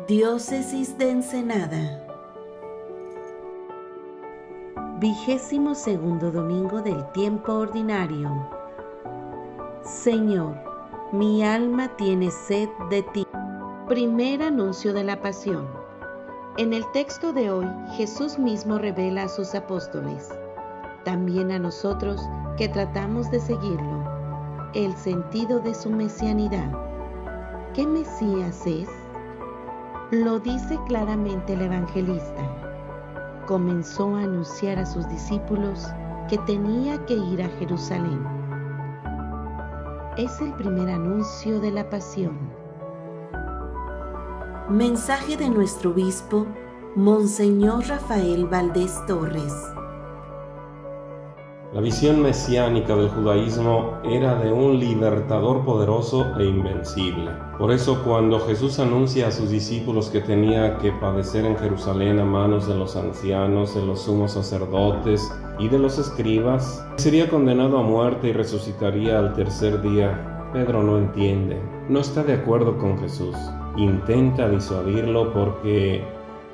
Diócesis de Ensenada. 22º domingo del tiempo ordinario. Señor, mi alma tiene sed de ti. Primer anuncio de la pasión. En el texto de hoy, Jesús mismo revela a sus apóstoles, también a nosotros que tratamos de seguirlo, el sentido de su mesianidad. ¿Qué Mesías es? Lo dice claramente el evangelista. Comenzó a anunciar a sus discípulos que tenía que ir a Jerusalén. Es el primer anuncio de la pasión. Mensaje de nuestro obispo, Monseñor Rafael Valdés Torres. La visión mesiánica del judaísmo era de un libertador poderoso e invencible. Por eso, cuando Jesús anuncia a sus discípulos que tenía que padecer en Jerusalén a manos de los ancianos, de los sumos sacerdotes y de los escribas, sería condenado a muerte y resucitaría al tercer día, Pedro no entiende, no está de acuerdo con Jesús. Intenta disuadirlo porque,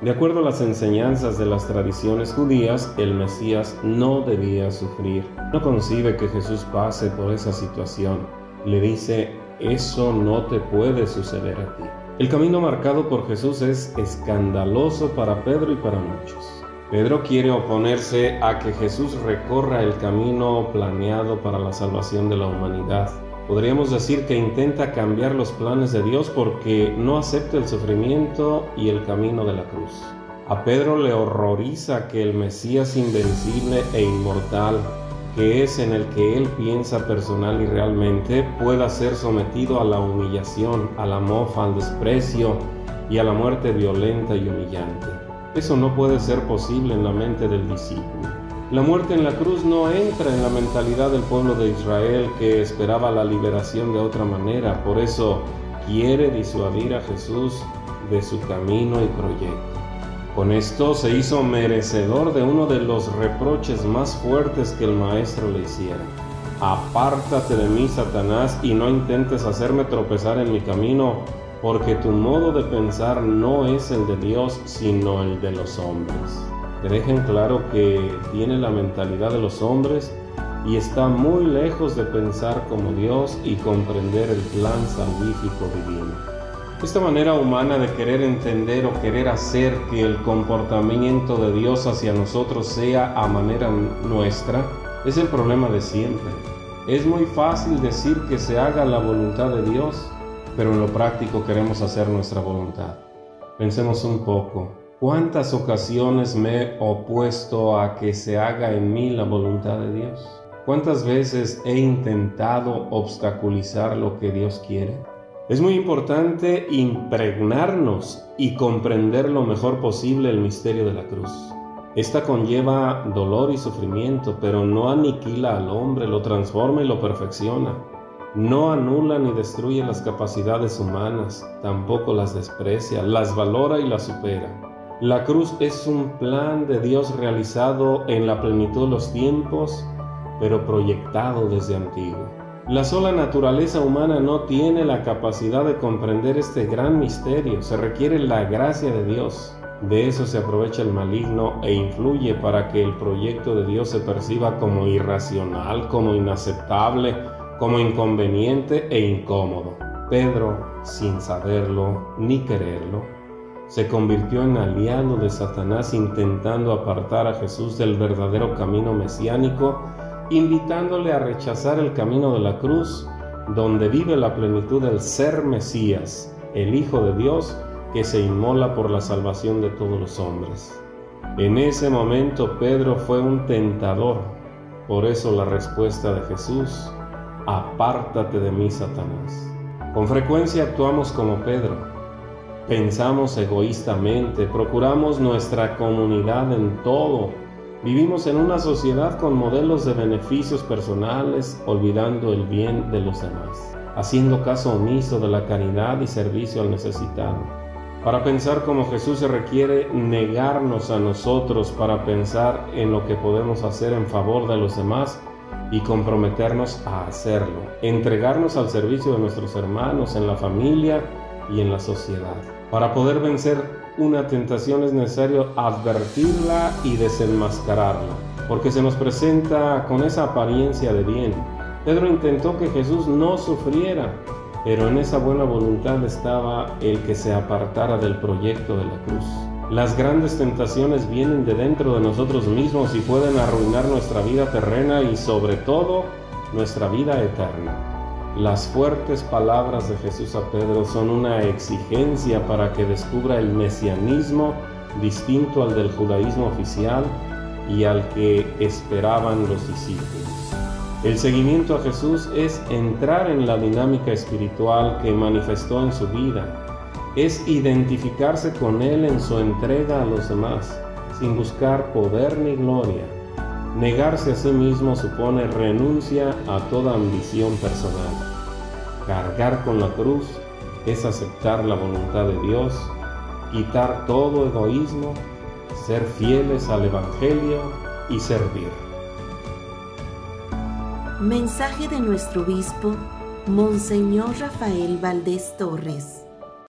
de acuerdo a las enseñanzas de las tradiciones judías, el Mesías no debía sufrir. No concibe que Jesús pase por esa situación. Le dice, eso no te puede suceder a ti. El camino marcado por Jesús es escandaloso para Pedro y para muchos. Pedro quiere oponerse a que Jesús recorra el camino planeado para la salvación de la humanidad. Podríamos decir que intenta cambiar los planes de Dios porque no acepta el sufrimiento y el camino de la cruz. A Pedro le horroriza que el Mesías invencible e inmortal, que es en el que él piensa personal y realmente, pueda ser sometido a la humillación, a la mofa, al desprecio y a la muerte violenta y humillante. Eso no puede ser posible en la mente del discípulo. La muerte en la cruz no entra en la mentalidad del pueblo de Israel que esperaba la liberación de otra manera. Por eso quiere disuadir a Jesús de su camino y proyecto. Con esto se hizo merecedor de uno de los reproches más fuertes que el maestro le hiciera. Apártate de mí, Satanás, y no intentes hacerme tropezar en mi camino, porque tu modo de pensar no es el de Dios, sino el de los hombres. Que dejen claro que tiene la mentalidad de los hombres y está muy lejos de pensar como Dios y comprender el plan salvífico divino. Esta manera humana de querer entender o querer hacer que el comportamiento de Dios hacia nosotros sea a manera nuestra es el problema de siempre. Es muy fácil decir que se haga la voluntad de Dios, pero en lo práctico queremos hacer nuestra voluntad. Pensemos un poco. ¿Cuántas ocasiones me he opuesto a que se haga en mí la voluntad de Dios? ¿Cuántas veces he intentado obstaculizar lo que Dios quiere? Es muy importante impregnarnos y comprender lo mejor posible el misterio de la cruz. Esta conlleva dolor y sufrimiento, pero no aniquila al hombre, lo transforma y lo perfecciona. No anula ni destruye las capacidades humanas, tampoco las desprecia, las valora y las supera. La cruz es un plan de Dios realizado en la plenitud de los tiempos, pero proyectado desde antiguo. La sola naturaleza humana no tiene la capacidad de comprender este gran misterio. Se requiere la gracia de Dios. De eso se aprovecha el maligno e influye para que el proyecto de Dios se perciba como irracional, como inaceptable, como inconveniente e incómodo. Pedro, sin saberlo ni quererlo, se convirtió en aliado de Satanás intentando apartar a Jesús del verdadero camino mesiánico, invitándole a rechazar el camino de la cruz, donde vive la plenitud del ser Mesías, el Hijo de Dios, que se inmola por la salvación de todos los hombres. En ese momento Pedro fue un tentador, por eso la respuesta de Jesús, apártate de mí, Satanás. Con frecuencia actuamos como Pedro. Pensamos egoístamente, procuramos nuestra comunidad en todo. Vivimos en una sociedad con modelos de beneficios personales, olvidando el bien de los demás, haciendo caso omiso de la caridad y servicio al necesitado. Para pensar como Jesús se requiere negarnos a nosotros para pensar en lo que podemos hacer en favor de los demás y comprometernos a hacerlo, entregarnos al servicio de nuestros hermanos en la familia y en la sociedad. Para poder vencer una tentación es necesario advertirla y desenmascararla, porque se nos presenta con esa apariencia de bien. Pedro intentó que Jesús no sufriera, pero en esa buena voluntad estaba el que se apartara del proyecto de la cruz. Las grandes tentaciones vienen de dentro de nosotros mismos y pueden arruinar nuestra vida terrena y sobre todo nuestra vida eterna. Las fuertes palabras de Jesús a Pedro son una exigencia para que descubra el mesianismo distinto al del judaísmo oficial y al que esperaban los discípulos. El seguimiento a Jesús es entrar en la dinámica espiritual que manifestó en su vida. Es identificarse con Él en su entrega a los demás, sin buscar poder ni gloria. Negarse a sí mismo supone renuncia a toda ambición personal. Cargar con la cruz es aceptar la voluntad de Dios, quitar todo egoísmo, ser fieles al Evangelio y servir. Mensaje de nuestro obispo, Monseñor Rafael Valdés Torres.